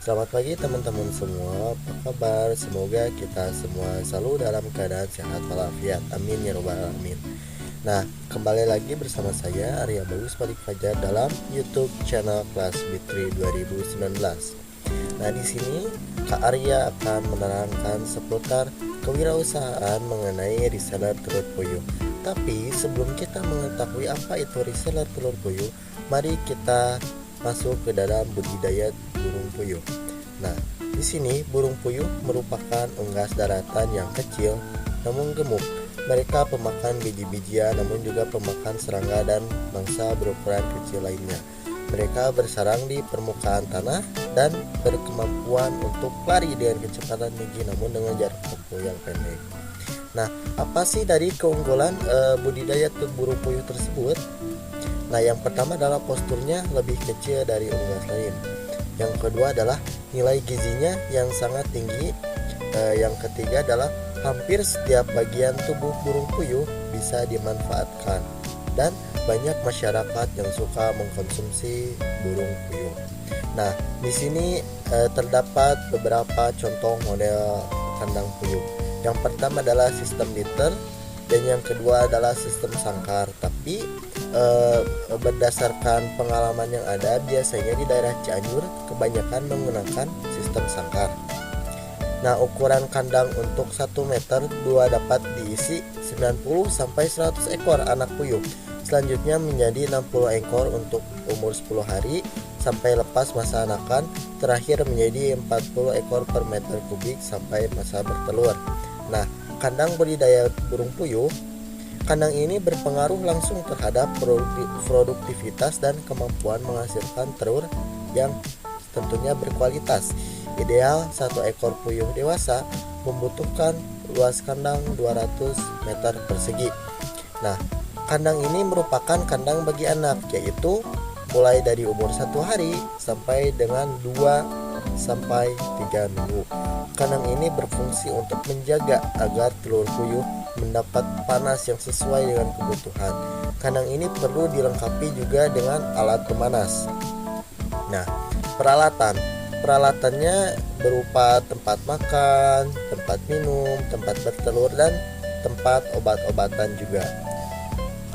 Selamat pagi teman-teman semua, apa kabar? Semoga kita semua selalu dalam keadaan sehat walafiat. Amin ya robbal alamin. Nah, kembali lagi bersama saya Arya Bagus Palik Fajar dalam YouTube channel Kelas Bitri 2019. Nah, di sini Kak Arya akan menerangkan seputar kewirausahaan mengenai reseller telur puyuh. Tapi sebelum kita mengetahui apa itu reseller telur puyuh, mari kita masuk ke dalam budidaya burung puyuh. Nah, di sini burung puyuh merupakan unggas daratan yang kecil namun gemuk. Mereka pemakan biji-bijian namun juga pemakan serangga dan mangsa berukuran kecil lainnya. Mereka bersarang di permukaan tanah dan berkemampuan untuk lari dengan kecepatan tinggi namun dengan jarak tempuh yang pendek. Nah, apa sih dari keunggulan budidaya burung puyuh tersebut? Nah, yang pertama adalah posturnya lebih kecil dari unggas lain. Yang kedua adalah nilai gizinya yang sangat tinggi. Yang ketiga adalah hampir setiap bagian tubuh burung puyuh bisa dimanfaatkan. Dan banyak masyarakat yang suka mengkonsumsi burung puyuh. Nah, di sini terdapat beberapa contoh model kandang puyuh. Yang pertama adalah sistem litter dan yang kedua adalah sistem sangkar. Tapi berdasarkan pengalaman yang ada, biasanya di daerah Cianjur kebanyakan menggunakan sistem sangkar. Nah, ukuran kandang untuk 1 meter 2 dapat diisi 90 sampai 100 ekor anak puyuh. Selanjutnya menjadi 60 ekor untuk umur 10 hari sampai lepas masa anakan. Terakhir menjadi 40 ekor per meter kubik sampai masa bertelur. Nah, kandang budidaya burung puyuh, kandang ini berpengaruh langsung terhadap produktivitas dan kemampuan menghasilkan telur yang tentunya berkualitas. Ideal, 1 ekor puyuh dewasa membutuhkan luas kandang 200 meter persegi. Nah, kandang ini merupakan kandang bagi anak, yaitu mulai dari umur 1 hari sampai dengan 2 sampai 3 minggu. Kandang ini berfungsi untuk menjaga agar telur puyuh mendapat panas yang sesuai dengan kebutuhan. Kandang ini perlu dilengkapi juga dengan alat pemanas. Nah, peralatannya berupa tempat makan, tempat minum, tempat bertelur, dan tempat obat-obatan juga.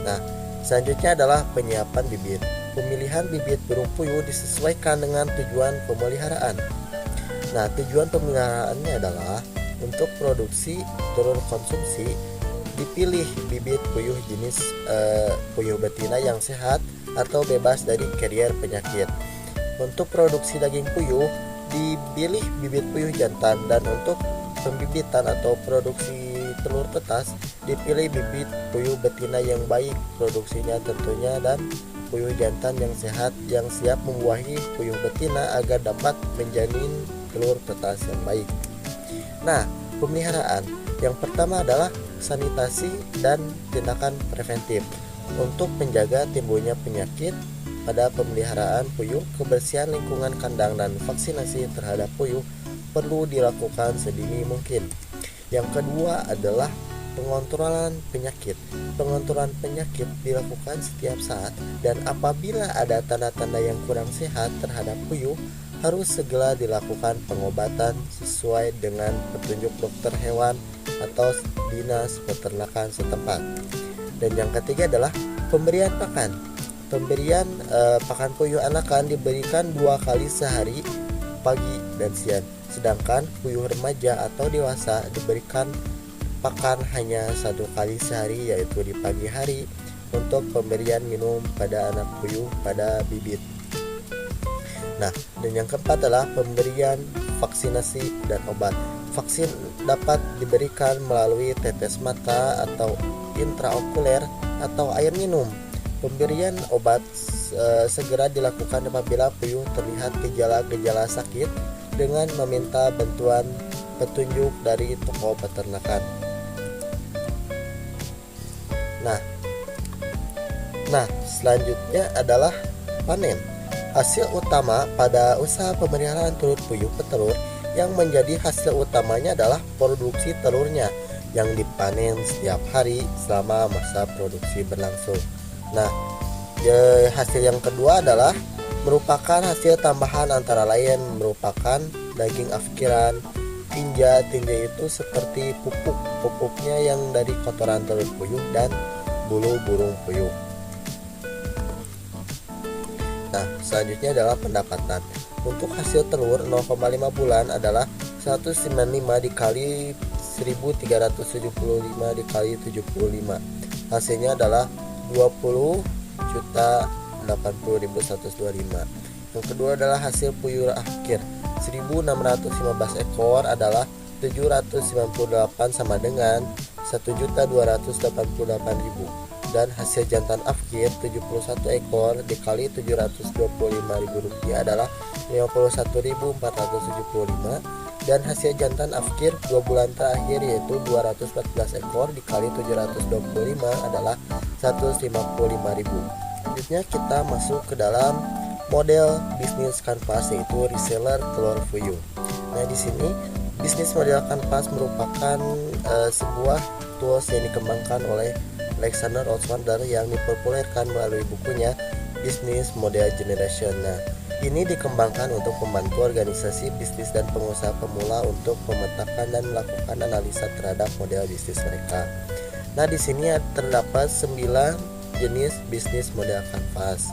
Nah, selanjutnya adalah penyiapan bibit. Pemilihan bibit burung puyuh disesuaikan dengan tujuan pemeliharaan. Nah, tujuan pemeliharaannya adalah untuk produksi telur konsumsi. Dipilih bibit puyuh jenis puyuh betina yang sehat atau bebas dari karier penyakit. Untuk produksi daging puyuh dipilih bibit puyuh jantan, dan untuk pembibitan atau produksi telur tetas dipilih bibit puyuh betina yang baik produksinya tentunya, dan puyuh jantan yang sehat yang siap membuahi puyuh betina agar dapat menjamin telur tetas yang baik. Nah, pemeliharaan yang pertama adalah sanitasi dan tindakan preventif. Untuk menjaga timbulnya penyakit pada pemeliharaan puyuh, kebersihan lingkungan kandang dan vaksinasi terhadap puyuh perlu dilakukan sedini mungkin. Yang kedua adalah pengontrolan penyakit. Pengontrolan penyakit dilakukan setiap saat, dan apabila ada tanda-tanda yang kurang sehat terhadap puyuh, harus segera dilakukan pengobatan sesuai dengan petunjuk dokter hewan atau dinas peternakan setempat. Dan yang ketiga adalah pemberian pakan. Pemberian pakan puyuh anakan diberikan 2 kali sehari, pagi dan siang. Sedangkan puyuh remaja atau dewasa diberikan pakan hanya 1 kali sehari, yaitu di pagi hari, untuk pemberian minum pada anak puyuh pada bibit. Nah, dan yang keempat adalah pemberian vaksinasi dan obat. Vaksin dapat diberikan melalui tetes mata atau intraokuler atau air minum. Pemberian obat segera dilakukan apabila puyuh terlihat gejala-gejala sakit dengan meminta bantuan petunjuk dari toko peternakan. Nah, selanjutnya adalah panen. Hasil utama pada usaha pemeliharaan telur puyuh petelur yang menjadi hasil utamanya adalah produksi telurnya yang dipanen setiap hari selama masa produksi berlangsung. Nah, hasil yang kedua adalah merupakan hasil tambahan antara lain merupakan daging afkiran, tinja itu seperti pupuknya yang dari kotoran telur puyuh dan bulu burung puyuh. Nah, selanjutnya adalah pendapatan. Untuk hasil telur 0,5 bulan adalah 195 dikali 1375 dikali 75. Hasilnya adalah 20.080.125. Yang kedua adalah hasil puyuh akhir. 1615 ekor adalah 798 sama dengan 1.288.000. Dan hasil jantan afkir 71 ekor dikali 725.000 rupiah adalah 51.475. Dan hasil jantan afkir 2 bulan terakhir yaitu 214 ekor dikali 725 adalah 155.000. Selanjutnya kita masuk ke dalam model bisnis kanvas yaitu reseller telur puyuh. Nah, di sini bisnis model kanvas merupakan sebuah tools yang dikembangkan oleh Alexander Ostrander yang dipopulerkan melalui bukunya Business Model Generation. Nah, ini dikembangkan untuk membantu organisasi bisnis dan pengusaha pemula untuk memetakan dan melakukan analisa terhadap model bisnis mereka. Nah, di sini terdapat 9 jenis bisnis model kanvas.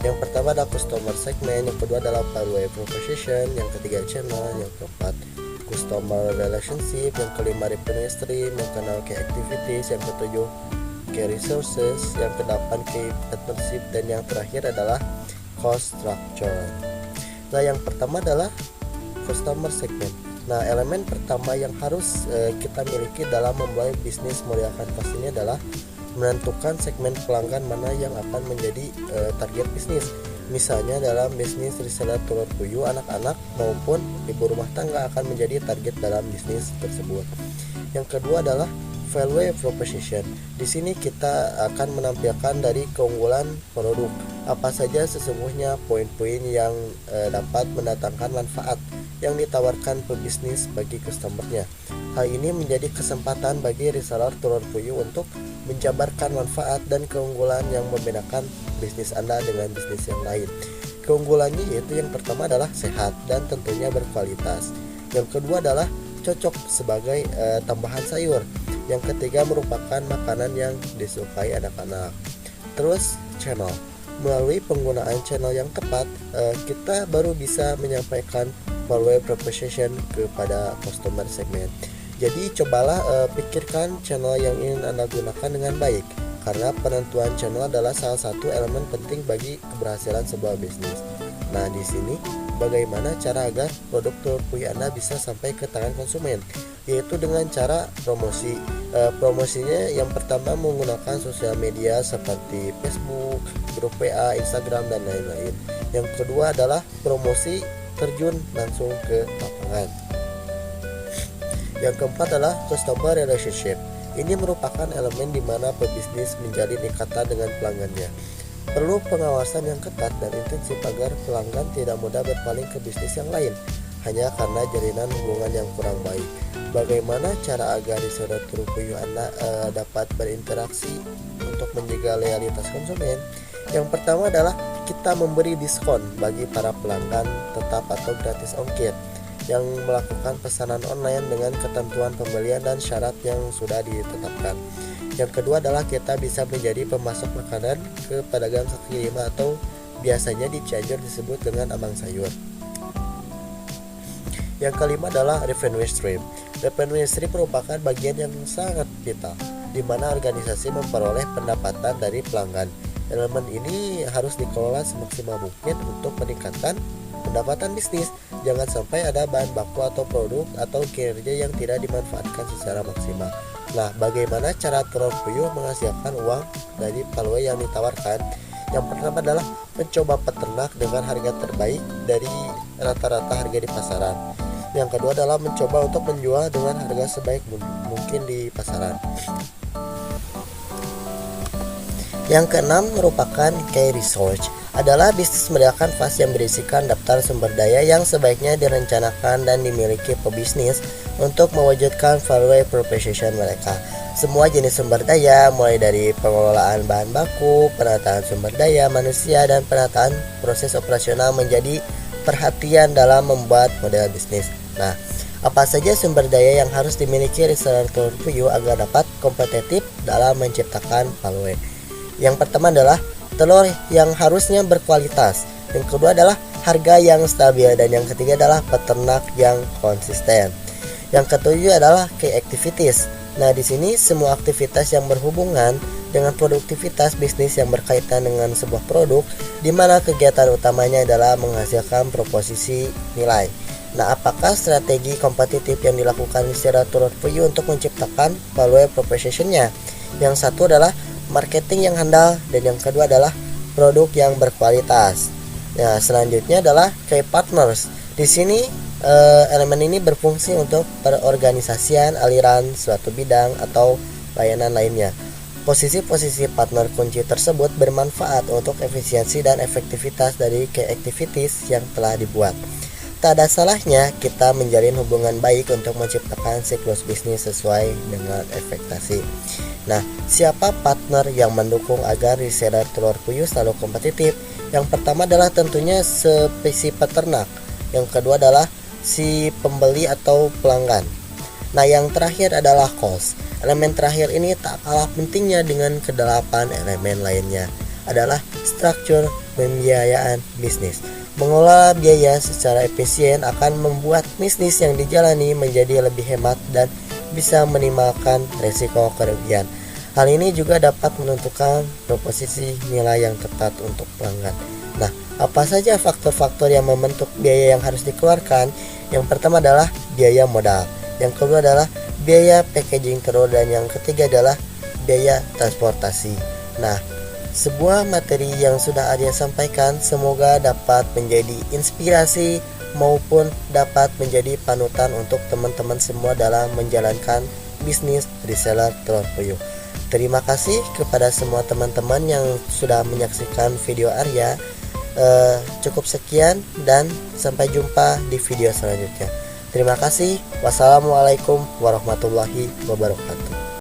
Yang pertama adalah customer segment, yang kedua adalah value proposition, yang ketiga channel, yang keempat customer relationship, yang kelima revenue stream, yang keenam key activities, yang ketujuh key resources, yang kedelapan key partnership, dan yang terakhir adalah cost structure. Nah, yang pertama adalah customer segment. Nah, elemen pertama yang harus kita miliki dalam memulai bisnis model kanvas ini adalah menentukan segmen pelanggan mana yang akan menjadi target bisnis. Misalnya dalam bisnis reseller telur puyuh, anak-anak maupun ibu rumah tangga akan menjadi target dalam bisnis tersebut. Yang kedua adalah value proposition. Di sini kita akan menampilkan dari keunggulan produk. Apa saja sesungguhnya poin-poin yang dapat mendatangkan manfaat yang ditawarkan pebisnis bagi customernya. Hal ini menjadi kesempatan bagi reseller telur puyuh untuk menjabarkan manfaat dan keunggulan yang membedakan bisnis Anda dengan bisnis yang lain. Keunggulannya yaitu yang pertama adalah sehat dan tentunya berkualitas. Yang kedua adalah cocok sebagai tambahan sayur. Yang ketiga merupakan makanan yang disukai anak-anak. Terus channel. Melalui penggunaan channel yang tepat, kita baru bisa menyampaikan value proposition kepada customer segment. Jadi cobalah pikirkan channel yang ingin Anda gunakan dengan baik, karena penentuan channel adalah salah satu elemen penting bagi keberhasilan sebuah bisnis. Nah, di sini bagaimana cara agar produk telur puyuh Anda bisa sampai ke tangan konsumen, yaitu dengan cara promosi. Promosinya yang pertama menggunakan sosial media seperti Facebook, grup WA, Instagram, dan lain-lain. Yang kedua adalah promosi terjun langsung ke lapangan. Yang keempat adalah customer relationship. Ini merupakan elemen di mana pebisnis menjalin ikatan dengan pelanggannya. Perlu pengawasan yang ketat dan intensif agar pelanggan tidak mudah berpaling ke bisnis yang lain hanya karena jalinan hubungan yang kurang baik. Bagaimana cara agar reseller telur puyuh Anda dapat berinteraksi untuk menjaga loyalitas konsumen? Yang pertama adalah kita memberi diskon bagi para pelanggan tetap atau gratis ongkir yang melakukan pesanan online dengan ketentuan pembelian dan syarat yang sudah ditetapkan. Yang kedua adalah kita bisa menjadi pemasok makanan ke pedagang kaki lima atau biasanya di Cianjur disebut dengan abang sayur. Yang kelima adalah revenue stream. Revenue stream merupakan bagian yang sangat vital di mana organisasi memperoleh pendapatan dari pelanggan. Elemen ini harus dikelola semaksimal mungkin untuk meningkatkan pendapatan bisnis. Jangan sampai ada bahan baku atau produk atau kinerja yang tidak dimanfaatkan secara maksimal. Nah, bagaimana cara telur puyuh menghasilkan uang dari value yang ditawarkan? Yang pertama adalah mencoba peternak dengan harga terbaik dari rata-rata harga di pasaran. Yang kedua adalah mencoba untuk menjual dengan harga sebaik mungkin di pasaran. Yang keenam merupakan key research. Adalah bisnis model kanvas yang berisikan daftar sumber daya yang sebaiknya direncanakan dan dimiliki pebisnis untuk mewujudkan value proposition mereka. semua jenis sumber daya, mulai dari pengelolaan bahan baku, penataan sumber daya manusia, dan penataan proses operasional menjadi perhatian dalam membuat model bisnis. Nah, apa saja sumber daya yang harus dimiliki reseller telur puyuh agar dapat kompetitif dalam menciptakan value? Yang pertama adalah telur yang harusnya berkualitas. Yang kedua adalah harga yang stabil, dan yang ketiga adalah peternak yang konsisten. Yang ketujuh adalah key activities. Nah, di sini semua aktivitas yang berhubungan dengan produktivitas bisnis yang berkaitan dengan sebuah produk, di mana kegiatan utamanya adalah menghasilkan proposisi nilai. Nah, apakah strategi kompetitif yang dilakukan secara telur puyuh untuk menciptakan value proposition-nya? Yang satu adalah marketing yang handal, dan yang kedua adalah produk yang berkualitas. Nah, selanjutnya adalah key partners. Di sini elemen ini berfungsi untuk perorganisasian aliran suatu bidang atau layanan lainnya. Posisi-posisi partner kunci tersebut bermanfaat untuk efisiensi dan efektivitas dari key activities yang telah dibuat. Tak ada salahnya kita menjalin hubungan baik untuk menciptakan siklus bisnis sesuai dengan ekspektasi. Nah, siapa partner yang mendukung agar reseller telur puyuh selalu kompetitif? Yang pertama adalah tentunya si peternak. Yang kedua adalah si pembeli atau pelanggan. Nah, yang terakhir adalah cost. Elemen terakhir ini tak kalah pentingnya dengan kedelapan elemen lainnya, adalah struktur pembiayaan bisnis. Mengelola biaya secara efisien akan membuat bisnis yang dijalani menjadi lebih hemat dan bisa meminimalkan risiko kerugian. Hal ini juga dapat menentukan proposisi nilai yang tepat untuk pelanggan. Nah, apa saja faktor-faktor yang membentuk biaya yang harus dikeluarkan? Yang pertama adalah biaya modal, yang kedua adalah biaya packaging telur, dan yang ketiga adalah biaya transportasi. Nah, sebuah materi yang sudah Arya sampaikan semoga dapat menjadi inspirasi maupun dapat menjadi panutan untuk teman-teman semua dalam menjalankan bisnis reseller telur puyuh. Terima kasih kepada semua teman-teman yang sudah menyaksikan video Arya. Cukup sekian dan sampai jumpa di video selanjutnya. Terima kasih. Wassalamualaikum warahmatullahi wabarakatuh.